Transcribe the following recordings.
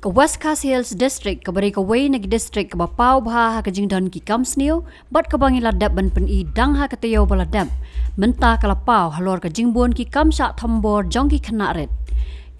Ke West Khasi Hills District ke beri ke Wei negi district ke bapau bah ha ke jing don ki kam sniu bat ke bangi ladap ban pen i dang ha ke teo baladap mentah kala pau halor ke jing buon ki kam sha thombor jong ki khna ret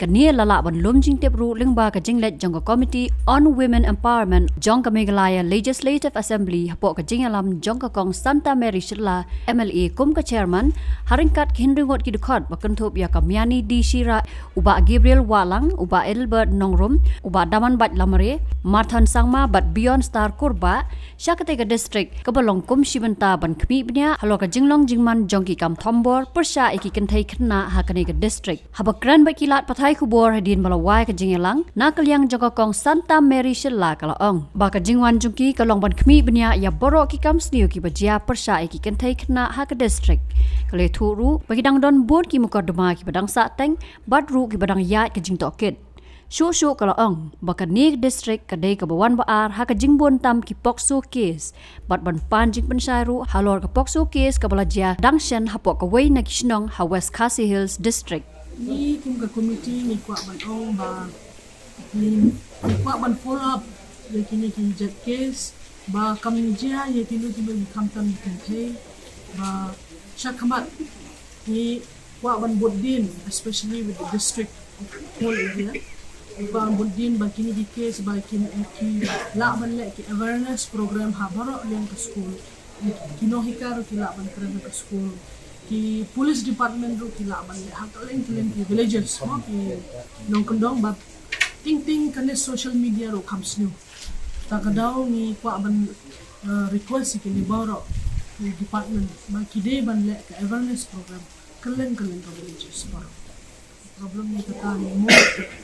kania lala ban lum jing tep ru leng ba ke jing let jong ke Committee on Women Empowerment jong ke Meghalaya Legislative Assembly hapok ke jing alam jong ke kong Santa Mary Shilla MLA kum ke chairman haringkat hindringot ki dukot bakentup ya kamiani di Shira uba Gabriel Walang uba Edelbert Nongrum uba Daman Bat Lamare Marthan Sangma bat Beyond Star Kurba syakate ke district ke balong kum shibenta ban khmi bnya halo ke jinglong jingman jong ki kam thombor persya iki kentai khna ha kane ke district habakran ba kilat pathai kubor hadin balawai ke jingelang na kaliang jong kong Santa Mary Shilla kalaong ba ke jingwan jungki kalong ban khmi bnya ya borok ki kam sniu ki bajia persya iki kentai khna ha ke district kale thuru bagi dang don bon ki mukadama ki badang sa teng bat ru ki badang ya ke jing tokit Shushu kalaong baka ni district kadai ke bawan baar ha ke jingbon tam ki pokso case bat ban panjing pensairu halor ke pokso case ke balajia dangshan hapok ke Wei na Kishnong ha West Khasi Hills district ni kum ka committee ni kwa ban ong ba ni kwa ban follow up ye kini ki jet case ba kamjia ye tilu kam tam kente ba shakamat ni kwa ban bodin especially with the district whole area ba bodin ba kini di case ba kini ki la ban le ki awareness program ha baro leng ke school kino hikaro ki la ban kren ke school ki police department ro ki la ban le ha leng ki villages mo ki nong kondong ba ting kane social media ro comes new ta kadau ni kwa ban request ki ni baro ni department ba ki de ban le ke awareness program kelen ke villages baro problem ni kata ni mo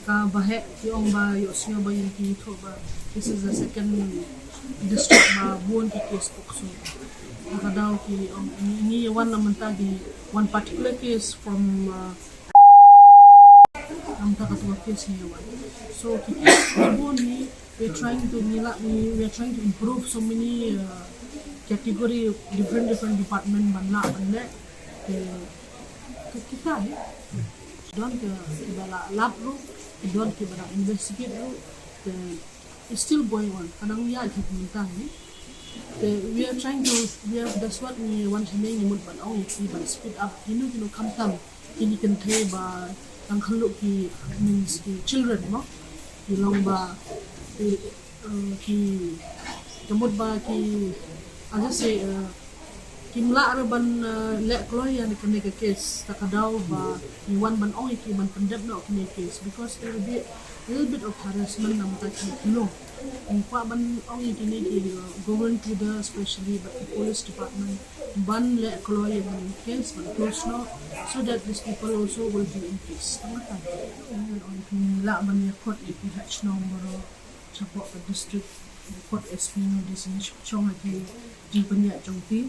ka bahe ki ong ba yosnya ba yin ki tho ba this is the second district ba buon ki case pokso kadau ki ong ni one naman tagi one particular case from ang takatwa case ni one so ki buon ni we're trying to improve so many category different department banla banle kita don ke bala lab ru don ke bala investigate ru it's still going on kadang ya ki minta ni we have that's what we want to make mud ban ong ki ban speed up kinu come tam kini kan the ba ang khalo ki means ki children mo ilong ba ki kamud ba ki asa say kimla ra ban le kloya ni kene ke case takadaw ba ni wan ban ong ki ban pandab no kene case because there will be a little bit of harassment na mata ki no ang pa ban ong kene ki government to the especially but the police department ban le kloya ni case ban close no so that these people also will be in peace tamata on kimla ban ya court iph no moro support the district court SP no decision chong ki jipanya jongti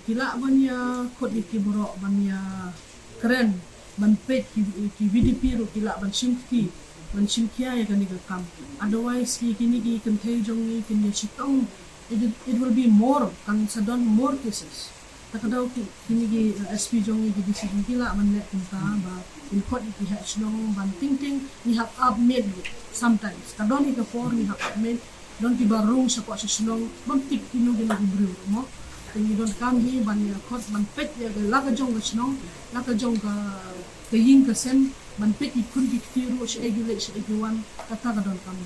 kila banya kot di kiboro banya keren ban pet ki VDP ro kila ban simkia ya kan digakam otherwise kini kan thai jong ni kini chitong it will be more kan sadon more cases takadaw kini gi SP jong ni decision kila ban le kunta ba in kot di hatch no ban ting ni have up made sometimes kadon ni ka for ni have made don ki barung sa ko sa sinong ban tik kinu gi bru mo you don't come here ban ya khot ban pet ya la ka jong ka sno la ka jong ka yin ka sen ban pet ikun ki tiro she egule she eguan kata ka don kam